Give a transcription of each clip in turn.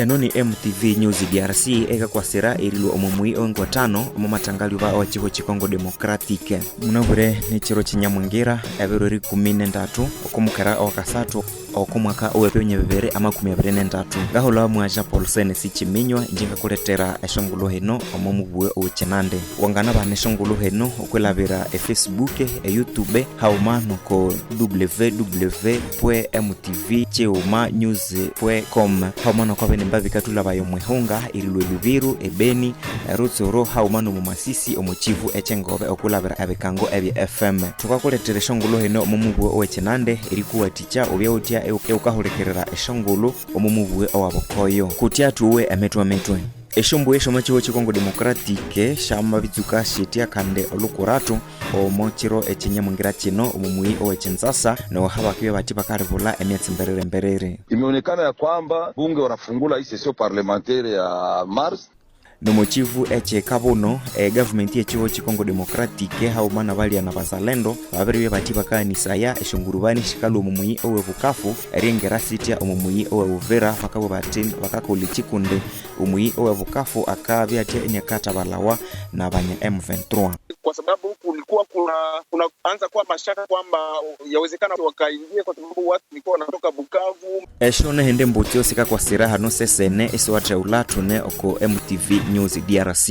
Enoni MTV News DRC eka kwa sera irilu omumui ongo 5 omumatangali ba ochiho chikongo democratic munabure ni chiro chinyamwingira ebirori 13 okumukara okasatu okumwaka owepenye bebere ama 23 gahola mwaja Paulsen sichiminywa njinga kuletera eshongulu heno omumubwe ochenande wangana bane shongulu heno okwelabira Facebook YouTube haumano ko www.mtvcheuma.news.com haumano kwa bene mbabikatula bayo mwehonga irilwe lubiru ebeni rutsoro haumano mu Masisi omuchivu echengobe okulabira abekango ebye FM tukakuletera eshongulu heno omumubwe ochenande irikuwa ticha obyautia eukahulekerera eshongulu omumubwe owabokoyo kutia tuwe emetwe eshombo eshoma chiho chikongo democratic shama bizuka shitia kande olukurato omochiro echinyamwingira chino omumui owechenzasa no habakiwe batipa karibula emyatsi mberere imeonekana ya kwamba bunge wanafungula hii session parlementaire ya Mars no mochivu eche kabono government yechiho chikongo democratic haumana bali na bazalendo babiri batipa kanisa ya eshongurubani shikalo omumui owevukafu erengera sitia omumui owevera bakabo batin bakakoli chikunde omumui owevukafu akabyatia enyakata balawa na banya M23 kwa sababu kulikuwa kuna anza kuwa mashaka kwamba yawezekana wakaingia kwa sababu watu walikuwa wanatoka Bukavu eshone hende mbutio sika kwa siraha no sesene eswatre ulatune oko MTV News DRC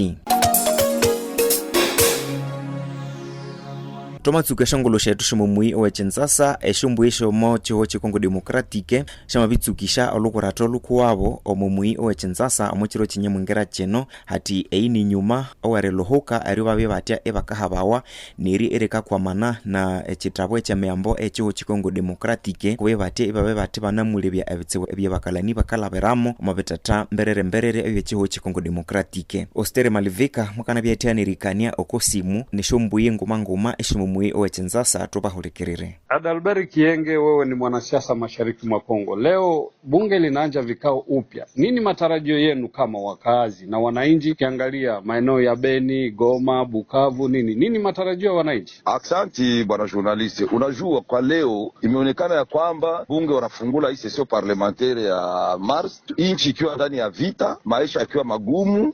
Tomatsuka shongolo shetu shomumui owechenzasa eshombo esho mocho chikongo democratic shamabitsukisha olukurato lukuwabo omumui owechenzasa omochiro chinyamwingira cheno hati eini nyuma owarelohoka aribabe batya ebakahabawa neri ereka kwamana na echitabwe cha meambo echo chikongo democratic kwe batya ebabe batya banamulebya ebitsewe ebyabakalani bakalaberamo omabetata mberere ebechiho chikongo democratic Ostere Malivika mukana byatyanirikania okosimu neshombuye ngoma esho mwe owechenzasa tubahulikirire. Adalbert Kienge, wewe ni mwanasiasa mashariki mwa Kongo. Leo bunge linaanza vikao upya. Nini matarajio yenu kama wakazi na wananchi kiangalia maeneo ya Beni, Goma, Bukavu nini matarajio ya wananchi? Asante bwana journaliste. Unajua kwa leo imeonekana ya kwamba bunge wanafungula hii session parlementaire ya Mars, nchi ikiwa ndani ya vita, maisha yakiwa magumu,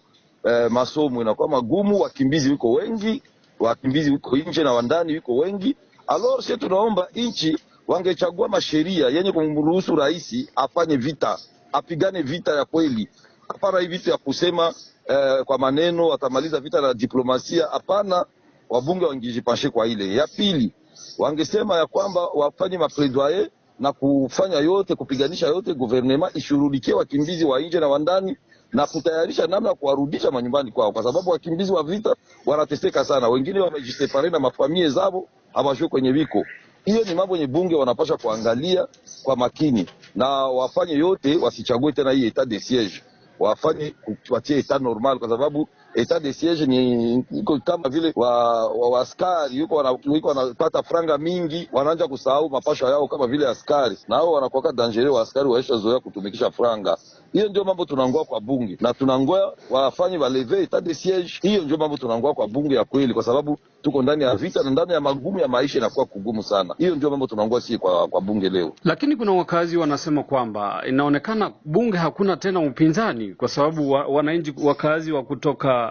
masomo inakuwa magumu, wakimbizi wiko wengi wiko nje na wandani wiko wengi. Alors sisi tunaomba nchi wangechagua masheria yenye kumruhusu rais afanye vita, apigane vita ya kweli. Hapana hivi vitu ya kusema kwa maneno atamaliza vita na diplomasia. Hapana, wabunge wangejipashe kwa ile. Ya pili, wangesema ya kwamba wafanye mapledoyer na kufanya yote kupiganisha yote gouvernement ishurudikie wakimbizi wa nje na wandani na kutayarisha namna kuwarudisha manyumbani kwao, kwa sababu wakimbizi wa vita wanateseka sana. Wengine wamejisepare na mafamilia zao hawashuko kwenye viko. Hiyo ni mambo yenye bunge wanapaswa kuangalia kwa makini na wafanye yote, wasichague tena hii etat de siege, wafanye kupatie etat normal, kwa sababu etat de siege ni iko kama vile wa askari yuko wanapata franga mingi, wanaanza kusahau mapasho yao kama vile askari, na hao wanakuwa dangereux. Wa askari waishazoea kutumikisha franga. Hiyo ndio mambo tunangoa kwa bunge, na tunangoa wafanye baleve etat de siege. Hiyo ndio mambo tunangoa kwa bunge ya kweli, kwa sababu tuko ndani ya vita na ndani ya magumu ya maisha inakuwa kugumu sana. Hiyo ndio mambo tunangoa si kwa bunge leo. Lakini kuna wakazi wanasema kwamba inaonekana bunge hakuna tena upinzani, kwa sababu wananchi wakazi wa kutoka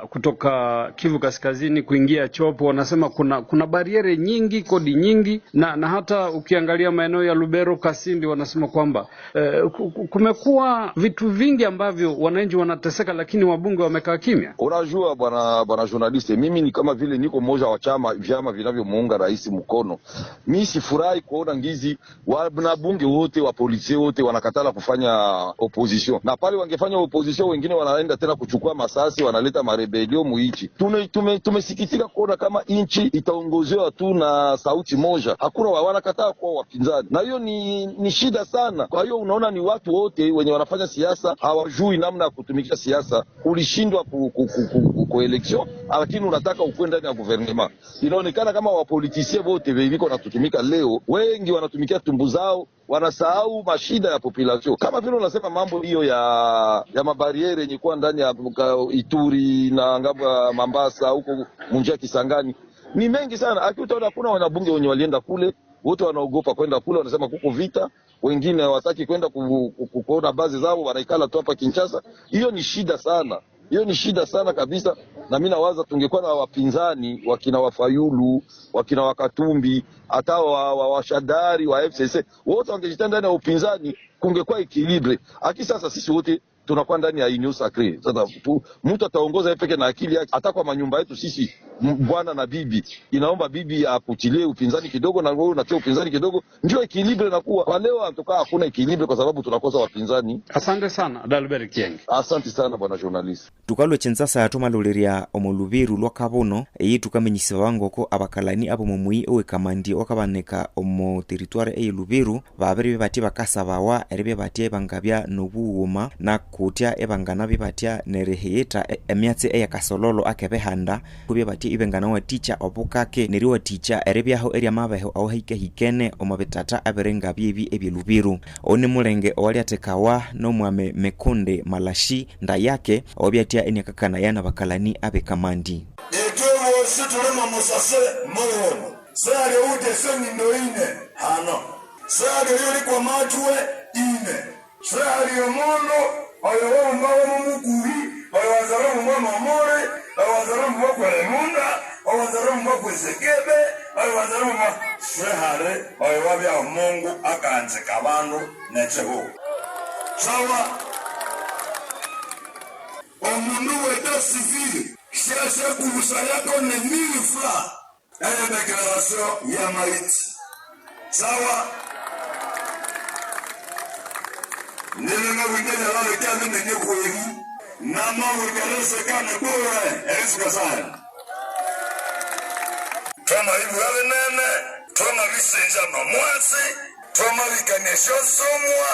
Kivu Kaskazini kuingia Chopo wanasema kuna bariere nyingi, kodi nyingi, na hata ukiangalia maeneo ya Lubero, Kasindi wanasema kwamba kumekuwa vitu vingi ambavyo wananchi wanateseka, lakini wabunge wamekaa kimya. Unajua bwana journaliste, mimi ni kama vile niko mmoja wa vyama vinavyomuunga rais mkono. Mimi sifurahi kuona ngizi wanabunge wote wa polisi wote wanakatala kufanya opposition, na pale wangefanya opposition wengine wanaenda tena kuchukua masasi, wanaleta marebelio muichi. Tumesikitika kuona kama nchi itaongozewa tu na sauti moja, hakuna wanakataa kwa wapinzani, na hiyo ni shida sana. Kwa hiyo unaona ni watu wote wenye wanafanya siasa hawajui namna ya kutumikisha siasa. Ulishindwa ku election, lakini unataka ukwe ndani ya gouvernement. Inaonekana kama wapolitisie wote wiko natutumika leo, wengi wanatumikia tumbu zao, wanasahau mashida ya population. Kama vile unasema mambo hiyo ya mabariere yenye kuwa ndani ya Ituri na ngambo ya Mambasa huko Munjia Kisangani ni mengi sana. Utaona kuna wanabunge wenye walienda kule wote wanaogopa kwenda kule, wanasema kuko vita, wengine hawataki kwenda kuona baadhi zao, wanaikala tu hapa Kinshasa. Hiyo ni shida sana. Hiyo ni shida sana kabisa, na mimi nawaza tungekuwa na wapinzani wakina Wafayulu, wakina Wakatumbi, hata washadari wa FCC, wote wangejitenda ndani ya upinzani, kungekuwa equilibre. Aki sasa sisi wote tunakuwa ndani ya union sacrée. Sasa mtu ataongoza yeye peke na akili yake, hata kwa manyumba yetu sisi bwana na bibi, inaomba bibi aputilie upinzani kidogo na wewe unatia upinzani kidogo, ndio equilibre inakuwa. Kwa leo anatoka hakuna equilibre kwa sababu tunakosa wapinzani. Asante sana Dalbert Kienge. Asante sana bwana journalist. Tukalwe Kinshasa tumaloleria omolubiru lwa kabono eyi tukamenyisa bangoko abakalani abo mumui owe kamandi okabaneka omo territoire eyi lubiru babere bati bakasabawa erebe bati bangabya nobuuma na kutya ebangana bibatya nereheta emyatse eya kasololo akebehanda kubye bati ibengana wa teacher obukake neri wa teacher erebyaho eri amabeho aho hikene omabetata aberenga byebi ebyelubiru one mulenge owali atekawa no mwame Mekonde Malashi nda yake obyatya enyakakana yana bakalani abe kamandi etwe situlema musase mono sare ute seni ndoine hano sare yori kwa matwe ine sare yomono ayo mbawo mumukuri ayo wazara mumama more ayo wazara mumwa remunda ayo wazara mumwa sekebe ayo wazara mumwa sare ayo wabya Mungu akanze kabandu necheho sawa omundu weta civil sasa kurusa yako ni 1000 francs ya declaration ya maiti sawa nilema wikenda wale kama nenye kueli na mawe kalese kana bora eska sana tama hivi wale nene tama visenja no mwasi tama vikanesho somwa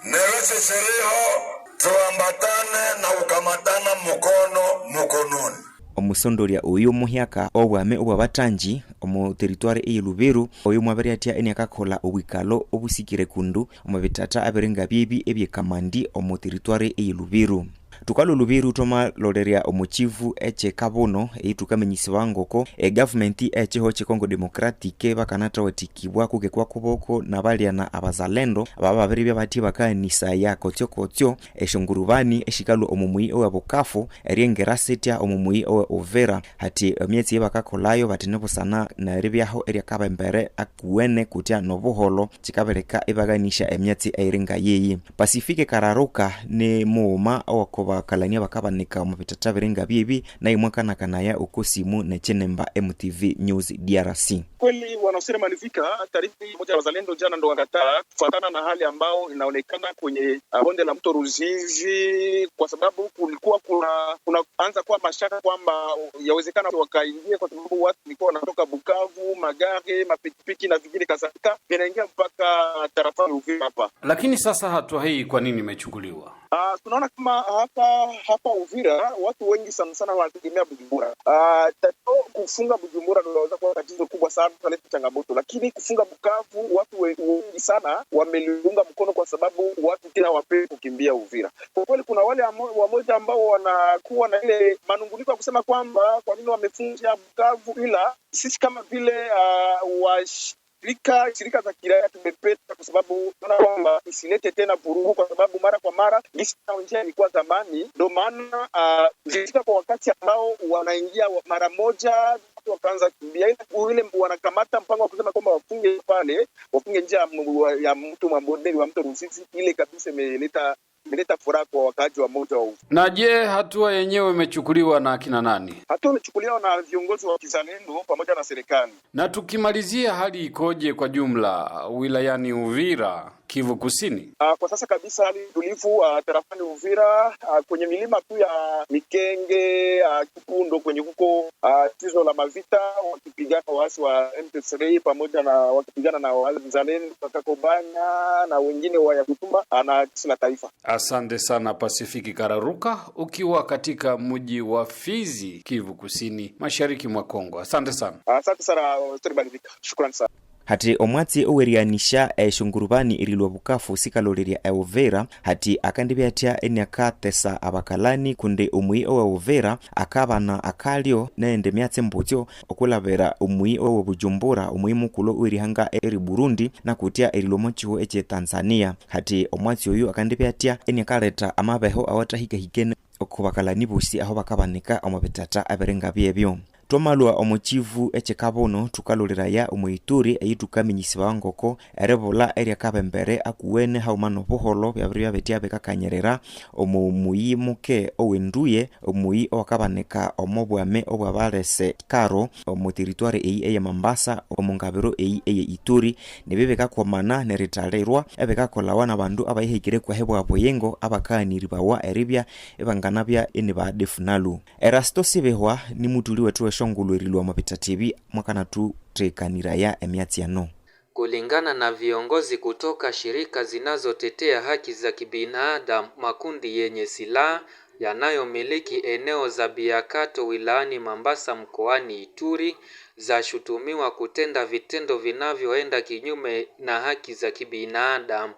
neweche shereho tuambatane na ukamatana mukononi omusondoria uyu muhyaka obwame obwabatanji omu territoire eyi lubiru uyu mwabere atya eni akakola obwikalo obusikire kundu omubitata aberenga byebi ebyekamandi omu territoire eyi lubiru tukalo lubiru toma loleria omuchivu eche kabono eitukamenyisiwa ngoko government echeho chekongo democratique bakanata watikibwa kugekwa kuboko na baliana abazalendo bababiri bati bakanisa yako tyokotyo eshungurubani eshikalu omumui owa bukafu eriengera setya omumui owa overa hati myezi yabakakolayo batinebo sana na ribyaho eria kabembere akuene kutya nobuholo chikabeleka ebaganisha emyezi eiringa yeyi Pacifique Kararuka ne muuma owa kalania bakabanika omubitata birenga byebi na imwakana kanaya ukosimu na chenemba MTV News DRC. Kweli wanaosema malifika taarifa moja ya wazalendo jana ndo wakataa kufuatana na hali ambao inaonekana kwenye bonde la mto Ruzizi, kwa sababu kulikuwa kunaanza kuwa mashaka kwamba yawezekana wakaingia, kwa sababu watu walikuwa wanatoka Bukavu, magari, mapikipiki na vingine kadhalika vinaingia mpaka tarafani Uvira hapa. Lakini sasa hatua hii kwa nini imechukuliwa? Tunaona kama hapa Uvira watu wengi sana wanategemea Bujumbura. Tatizo kufunga Bujumbura ndio inaweza kuwa tatizo kubwa sana, kuleta changamoto, lakini kufunga Bukavu watu wengi sana wameliunga mkono kwa sababu watu kila wapendi kukimbia Uvira. Kwa kweli kuna wale wamoja ambao wanakuwa na ile manunguniko ya kusema kwamba kwa nini wamefunga Bukavu, ila sisi kama vile shirika za kiraia tumepeta kwa sababu tunaona kwamba isilete tena vurugu, kwa sababu mara kwa mara njia ilikuwa zamani. Ndio maana zilifika kwa wakati ambao wanaingia mara moja wakaanza kukimbia, ile wanakamata mpango wa kusema kwamba wafunge njia ya mto mabondeni wa mto Ruzizi. Ile kabisa imeleta furaha kwa wakazi wa moja wa. Na je, hatua yenyewe imechukuliwa na kina nani? Hatua imechukuliwa na viongozi wa kizalendo pamoja na serikali. Na tukimalizia, hali ikoje kwa jumla wilayani Uvira, Kivu Kusini? Kwa sasa kabisa hali tulivu tarafani Uvira, kwenye milima tu ya Mikenge, Kipundo kwenye huko tizo la mavita wakipigana waasi wa M23 pamoja na wakipigana na wazalendo Kakobanya na wengine wa Yakutumba na jeshi la taifa. Asante sana Pacifique Kararuka ukiwa katika mji wa Fizi, Kivu Kusini, mashariki mwa Kongo. Asante sana. Asante sana Balivika. Shukrani sana. hati omwatsi owerianisha shungurubani irilwa bukafu sikaloleria Uvira hati akandibyatia eniaka tesa abakalani kunde umui owa Uvira akabana akalio nende myatse mbutyo okulabera umui owa Bujumbura umui mukulo uirihanga eri Burundi na kutia erilomochiho eche Tanzania hati omwatsi oyu akandibyatia eniakareta amabeho awatahika hikene okubakalani bosi aho bakabanika omubitata aberenga byebyo Tomalwa omochivu eche kabono tukalolera ya umuituri eyitukaminyisiba wangoko erebola eria kabembere akuwene haumano buholo byabirya betia bekakanyerera omumuyimuke owenduye omuyi okabaneka omobwame obwabalese karo omuteritware eyi eye Mambasa omungabiro eyi eye Ituri nebebekakomana neritalirwa ebekakolawa nabandu abayihikire kwa hebwa boyengo abakaniribawa eribya ebanganabya eniba defunalu Erasto Sibehwa ni mutuli wetu shongulwerilwa mapita TV mwakana tu tekanira ya emiatiano. Kulingana na viongozi kutoka shirika zinazotetea haki za kibinadamu, makundi yenye silaha yanayomiliki eneo za Biakato wilayani Mambasa mkoani Ituri zashutumiwa kutenda vitendo vinavyoenda kinyume na haki za kibinadamu.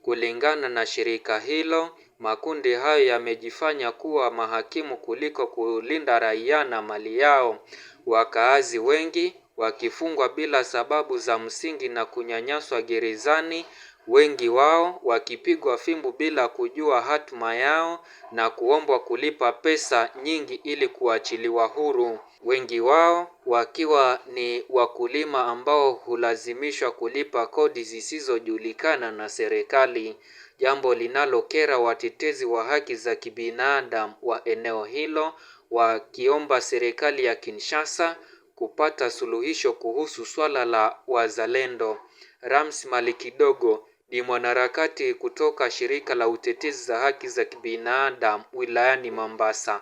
Kulingana na shirika hilo, makundi hayo yamejifanya kuwa mahakimu kuliko kulinda raia na mali yao. Wakaazi wengi wakifungwa bila sababu za msingi na kunyanyaswa gerezani, wengi wao wakipigwa fimbu bila kujua hatima yao na kuombwa kulipa pesa nyingi ili kuachiliwa huru. Wengi wao wakiwa ni wakulima ambao hulazimishwa kulipa kodi zisizojulikana na serikali, jambo linalokera watetezi wa haki za kibinadamu wa eneo hilo, wakiomba serikali ya Kinshasa kupata suluhisho kuhusu swala la wazalendo. Rams Malikidogo ni mwanaharakati kutoka shirika la utetezi za haki za kibinadamu wilayani Mambasa.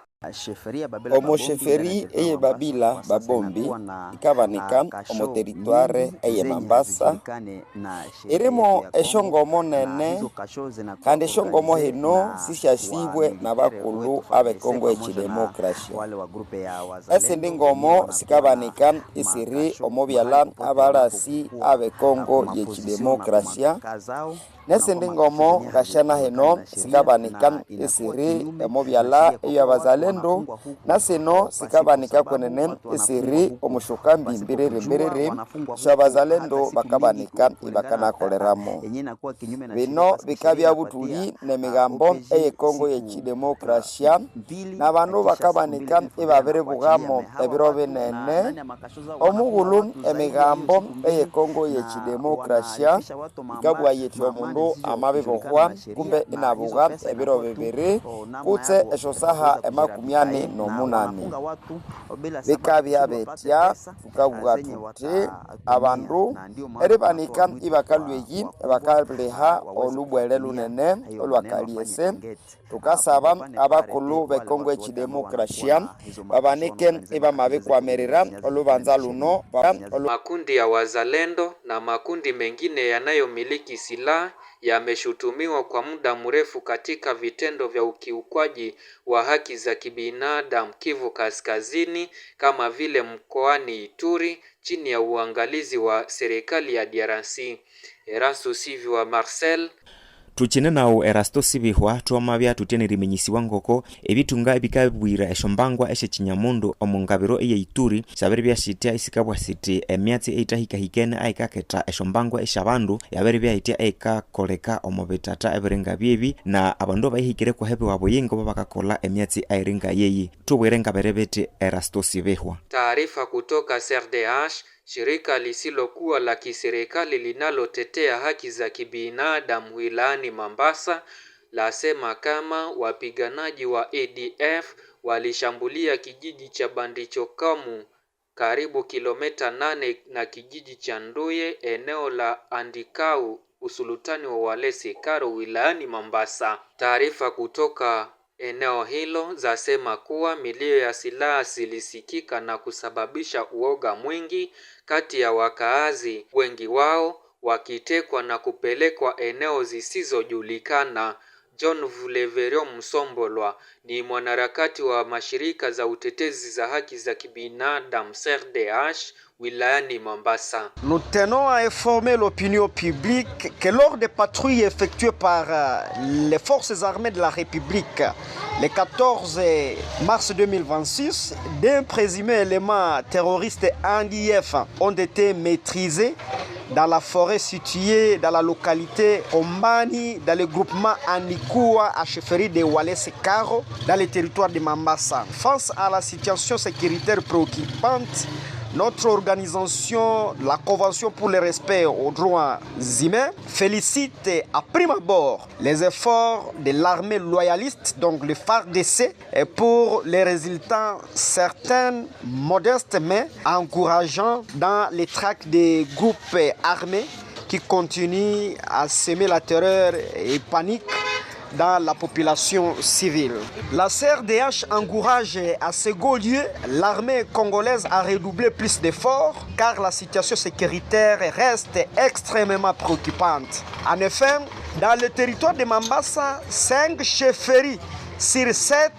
Omosheferi eye Babila Babombi ikabanika omo teritware eye Mambasa irimo eshongomo nene kandi eshongomo hino sishashibwe na bakulu abe Kongo y'Ekidemokrasia esindi ngomo sikabanika isiri omo byala abarasi abe Kongo y'Ekidemokrasia nesindi ngomo gashana hino sikabanika isiri omo byala eyabazalendo nasino sikabanika kwenene isiri omushukambi mbirere shabazalendo bakabanika ibakana koleramo bino bikabya butuli nemigambo eye Kongo y'Ekidemokrasia nabantu bakabanika ibabere bugamo ebiro binene omugulu emigambo eye Kongo y'Ekidemokrasia ikabwa yetyo mundu amabibokwa kumbe inabuga ebiro bibiri kutse eshosaha emakumyani nomunani bikabya betya tukavuga tuti abandu eribanika ibakalweyi bakaleha olubwele lunene olwakaliese tukasaba abakulu be Kongo y'Ekidemokrasia babanike ibamabikwamerera olubanza luno makundi ya wazalendo na makundi mengine yanayomiliki silaha yameshutumiwa kwa muda mrefu katika vitendo vya ukiukwaji wa haki za kibinadamu Kivu Kaskazini kama vile mkoani Ituri chini ya uangalizi wa serikali ya DRC. Erasto Sivihwa Marcel Tuchine nao Erasto Sibihwa twamabya tutenerimenyisiwa ngoko ebitunga ebikabwira eshombangwa eshe Kinyamundu omungabiro eye Ituri sabere byashitia isikabwa siti emyatsi eitahika hikene aikaketa eshombangwa eshabandu yabere byahitia eikakoleka omobetata ebirenga byebi na abandu bayihikire kwa hebe wabo yengo bakakola emyatsi airenga yeyi tubwerenga berebete Erasto Sibihwa. Taarifa kutoka CRDH, shirika lisilokuwa la kiserikali linalotetea haki za kibinadamu wilayani Mambasa, lasema kama wapiganaji wa ADF walishambulia kijiji cha Bandichokamu karibu kilomita 8 na kijiji cha Nduye eneo la Andikau usultani wa Walese Karo wilayani Mambasa. Taarifa kutoka eneo hilo zasema kuwa milio ya silaha zilisikika na kusababisha uoga mwingi kati ya wakaazi, wengi wao wakitekwa na kupelekwa eneo zisizojulikana, John Vuleverio Msombolwa ni mwanaharakati wa mashirika za utetezi za haki za kibinadamu CRDH wilayani Mombasa. Nous tenons à informer l'opinion publique que lors des patrouilles effectuées par les forces armées de la République le 14 mars 2026, d'un présumé élément terroriste ADF ont été maîtrisés dans la forêt située dans la localité Ombani, dans le groupement Anikoua à chefferie de Wallace Karo, dans le territoire de Mombasa. Face à la situation sécuritaire préoccupante, notre organisation, la Convention pour le respect aux droits humains, félicite à prime abord les efforts de l'armée loyaliste, donc le FARDC, pour les résultats certains, modestes mais encourageants dans les tracts des groupes armés qui continuent à semer la terreur et panique dans la population civile. La CRDH encourage à second lieu l'armée congolaise à redoubler plus d'efforts car la situation sécuritaire reste extrêmement préoccupante. En effet, dans le territoire de Mombasa, 5 chefferies sur 7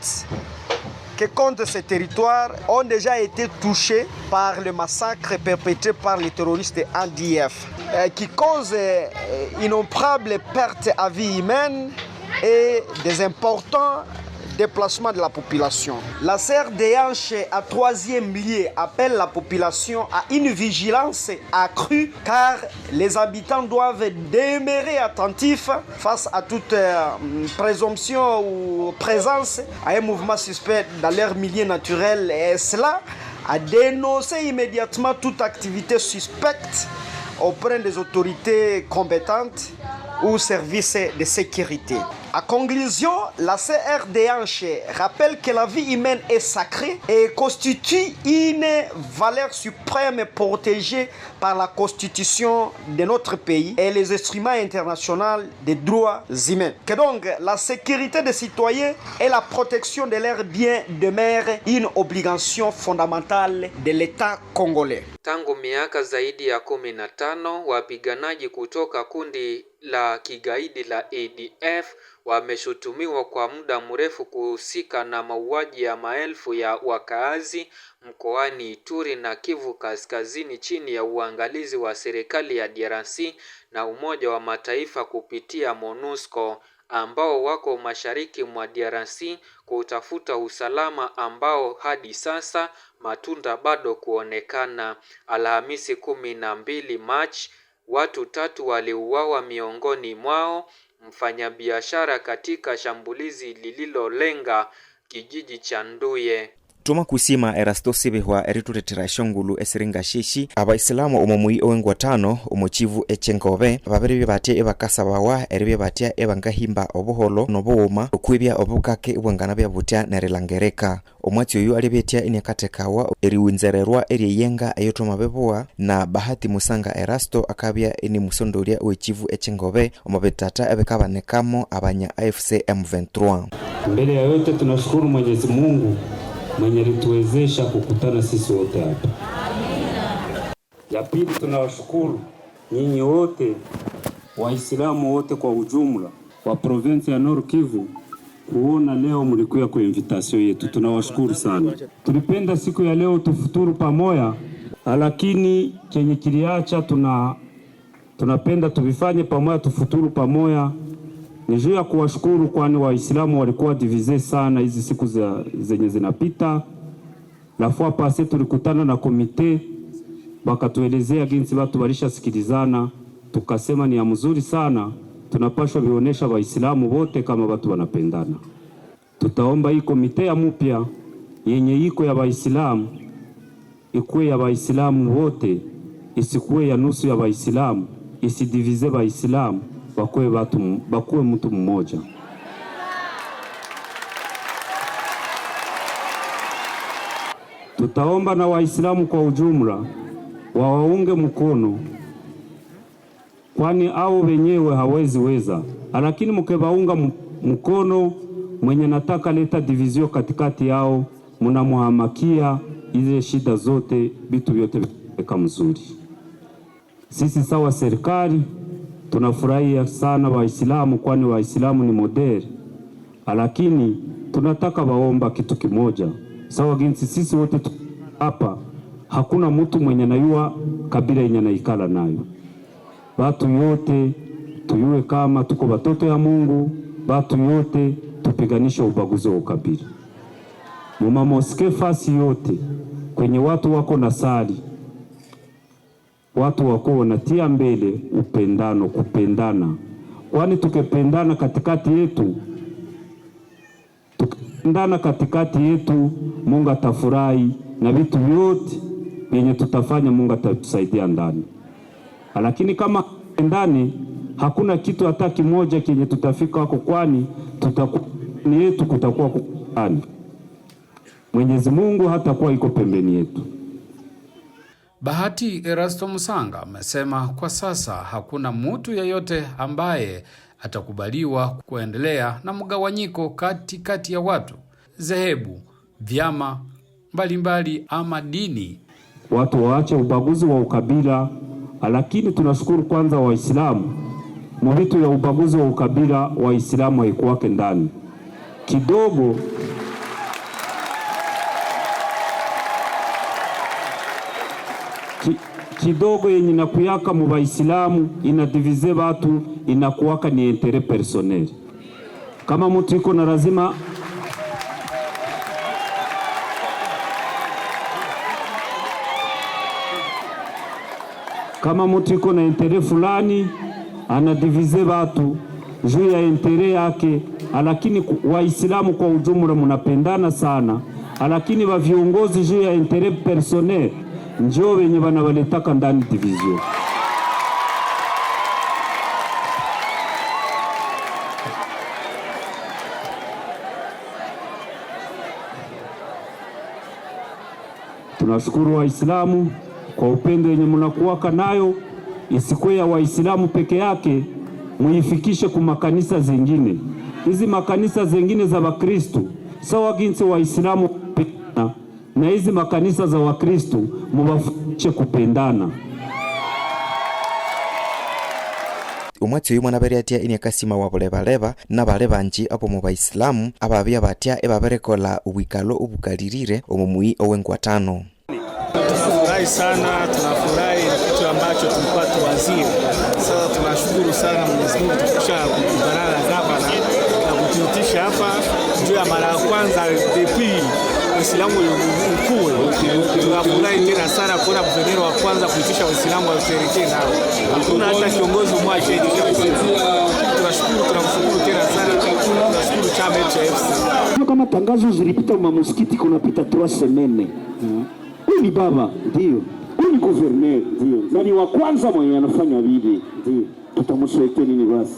que compte ce territoire ont déjà été touchés par le massacre perpétré par les terroristes ADF qui cause innombrables pertes à vie humaine et des importants déplacements de la population. La CRDH à troisième lieu appelle la population à une vigilance accrue car les habitants doivent demeurer attentifs face à toute présomption ou présence à un mouvement suspect dans leur milieu naturel et cela à dénoncer immédiatement toute activité suspecte auprès des autorités compétentes ou services de sécurité. En conclusion, la CRDH rappelle que la vie humaine est sacrée et constitue une valeur suprême protégée par la Constitution de notre pays et les instruments internationaux des droits humains. Que donc la sécurité des citoyens et la protection de leurs biens demeurent une obligation fondamentale de l'État congolais. Tangu miaka zaidi ya 15, wapiganaji kutoka kundi la kigaidi la ADF wameshutumiwa kwa muda mrefu kuhusika na mauaji ya maelfu ya wakaazi mkoani Ituri na Kivu Kaskazini chini ya uangalizi wa serikali ya DRC na Umoja wa Mataifa kupitia MONUSCO ambao wako mashariki mwa DRC kutafuta usalama ambao hadi sasa matunda bado kuonekana. Alhamisi 12 Machi, watu 3 waliuawa, miongoni mwao mfanyabiashara katika shambulizi lililolenga kijiji cha Nduye. Tuma kusima Erasto Sibihwa erituretera shongulu esiringa shishi abaisilamu omumui owengwa 5 omuchivu echenkobe babiri batie ebakasabawa eribe batia ebangahimba obuholo nobuuma okwibya obukake ubwangana bya butya nerilangereka omwati oyu alibetia inekatekawa eriwinzererwa eriyenga ayotoma bebua na Bahati Musanga Erasto akabya ini musondoria ochivu echenkobe omabetata ebekabanekamo abanya AFC M23. Mbele ya yote tunashukuru Mwenyezi Mungu mwenye alituwezesha kukutana sisi wote hapa. Ya pili, tunawashukuru nyinyi wote Waislamu wote kwa ujumla wa province ya Nord Kivu kuona leo mlikuja kwa invitation yetu. Tunawashukuru sana. Tulipenda siku ya leo tufuturu pamoja, lakini chenye kiliacha tunapenda tuvifanye pamoja, tufuturu pamoja. Ni juu ya kuwashukuru kwani Waislamu walikuwa divize sana hizi siku zenye zinapita. La fois passée tulikutana na komite wakatuelezea jinsi watu walishasikilizana, tukasema ni ya mzuri sana, tunapaswa vionyesha Waislamu wote kama watu wanapendana. Tutaomba hii komite ya mpya yenye iko ya Waislamu ikuwe ya Waislamu wote, isikuwe ya nusu ya Waislamu, isidivize Waislamu, bakuwe mtu mmoja. Tutaomba na Waislamu kwa ujumla wawaunge mkono, kwani hao wenyewe hawezi weza, lakini mkewaunga mkono mwenye nataka leta divizio katikati yao, mnamuhamakia ile shida zote, vitu vyote vika mzuri. Sisi sawa serikali tunafurahia sana Waislamu, kwani Waislamu ni model. Lakini tunataka waomba kitu kimoja. Sawa jinsi sisi wote hapa, hakuna mtu mwenye anayua kabila yenye anaikala nayo. Watu yote tuyue kama tuko watoto ya Mungu, watu yote tupiganisha ubaguzi wa ukabila. Muma moske fasi yote kwenye watu wako na sali, watu wako wanatia mbele upendano, kupendana. Kwani tukipendana katikati yetu, Mungu atafurahi na vitu vyote yenye tutafanya Mungu atatusaidia ndani. Lakini kama ndani hakuna kitu hata kimoja kenye tutafika wako, kwani ni yetu kutakuwa kukani. Mwenyezi Mungu hatakuwa iko pembeni yetu. Bahati Erasto Musanga amesema kwa sasa hakuna mtu yeyote ambaye atakubaliwa kuendelea na mgawanyiko kati ya watu, dhehebu, vyama mbalimbali ama dini. Watu waache ubaguzi wa ukabila, lakini tunashukuru kwanza Waislamu. Mwitu ya ubaguzi wa ukabila Waislamu haikuwake ndani. Kidogo yenye nakuyaka mu Waislamu inadivize watu, inakuwaka ni intérêt personnel. Kama mtu iko na lazima na intérêt fulani, anadivize watu juu ya intérêt yake. Lakini Waislamu kwa ujumla mnapendana sana, lakini wa viongozi juu ya intérêt personnel njoo wenye wanawaletaka ndani division. Tunashukuru Waislamu kwa upendo yenye mnakuwaka nayo, isikuwe ya Waislamu peke yake, muifikishe kwa makanisa zingine. Hizi makanisa zingine za Wakristo sawa jinsi Waislamu na hizi makanisa za Wakristo mubafundishe kupendana. Umwatsi uyu mwana bariatia ini akasima waboleba na bale banji apo mu Baislamu ababia batia ebaberekola ubwikalo ubukalirire omumui owengwatano. Tunafurahi sana, tunafurahi kitu ambacho tulikuwa tuwazia. Sasa tunashukuru sana Mwenyezi Mungu tukisha kubaraka hapa na kututisha hapa juu ya mara ya kwanza depuis Waislamu ukue. Tunafurahi tena sana kuona guverneur wa kwanza kuitisha Waislamu washerekee nao. Hakuna hata kiongozi mmoja shaitisha Waislamu. Tunamshukuru tena sana. Tunashukuru chama cha FC. Kama tangazo zilipita msikiti kunapita 3 semaines. Huyu ni baba, ndio. Huyu ni guverneur, ndio. Na ni wa kwanza mwenye anafanya hivi, ndio. Tutamswekea nini basi?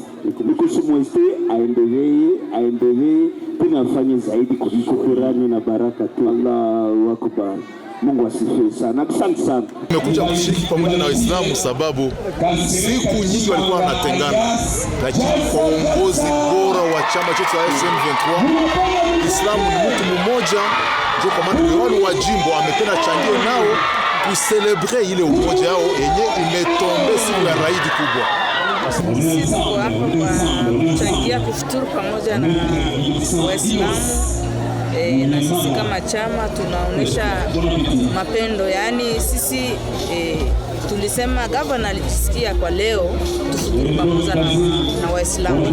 Nikusumweste aendelee tena afanye zaidi kuliko Qur'ani na baraka tu. Allahu Akbar. Mungu asifiwe sana. Asante sana. Nimekuja kushiriki pamoja na Waislamu sababu siku nyingi walikuwa wanatengana, lakini kwa uongozi bora wa chama chetu cha M23, Islamu ni mtu mmoja. Ndio kwa maana wale wa jimbo amependa changie nao kuselebre ile umoja wao yenye imetombe siku ya raidi kubwa. Sisi kwa hapo kwa kuchangia kufuturu pamoja na Waislamu. Na sisi kama chama tunaonesha mapendo, yani sisi tulisema governor alijisikia kwa leo tufuturu pamoja na Waislamu.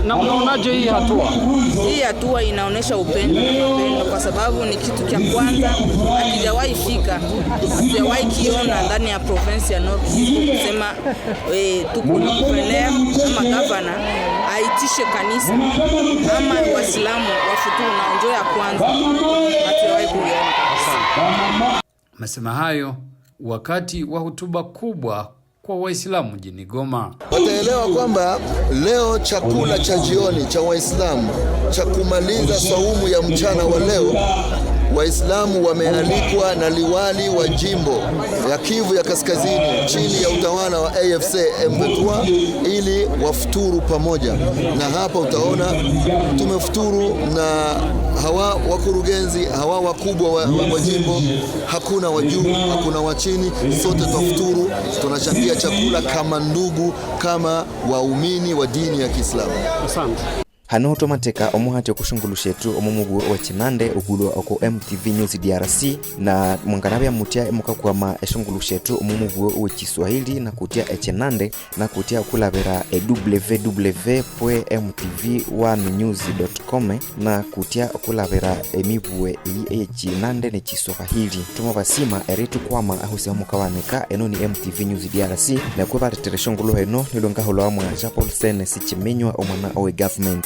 Na unaonaje hii hatua? Hii hatua inaonesha upendo kwa sababu ni kitu cha kwanza hakijawahi fika, hatujawahi kiona ndani ya province ya North Kivu, kusema tuko guverneur ama governor aitishe kanisa ama Waislamu wafuturu na njoo ya kwanza, hatujawahi kuona. Amesema hayo wakati wa hotuba kubwa kwa Waislamu mjini Goma. Wataelewa kwamba leo chakula cha jioni cha Waislamu cha kumaliza saumu ya mchana wa leo Waislamu wamealikwa na liwali wa jimbo ya Kivu ya Kaskazini chini ya utawala wa AFC M23 ili wafuturu pamoja, na hapa utaona tumefuturu na hawa wakurugenzi, hawa wakubwa wa jimbo, hakuna wa juu, hakuna wa chini, sote twafuturu, tunachangia chakula kama ndugu, kama waumini wa dini ya Kiislamu. Asante. Hano tomateka omuhati okushungulushetu omumugu wa Chinande ogulwa oko MTV News DRC na mwanganabya mutia mukakwama eshungulushetu omumugu wa Kiswahili na kutia Chinande na kutia kulabera www.mtv1news.com na kutia kulabera emibwe Chinande ne Kiswahili tumabasima eritu kwama ahusema mukawaneka eno ni MTV News DRC na kubaretera shungulu heno nilonga holwa mwa Paul Sene sichimenywa omwana owe government.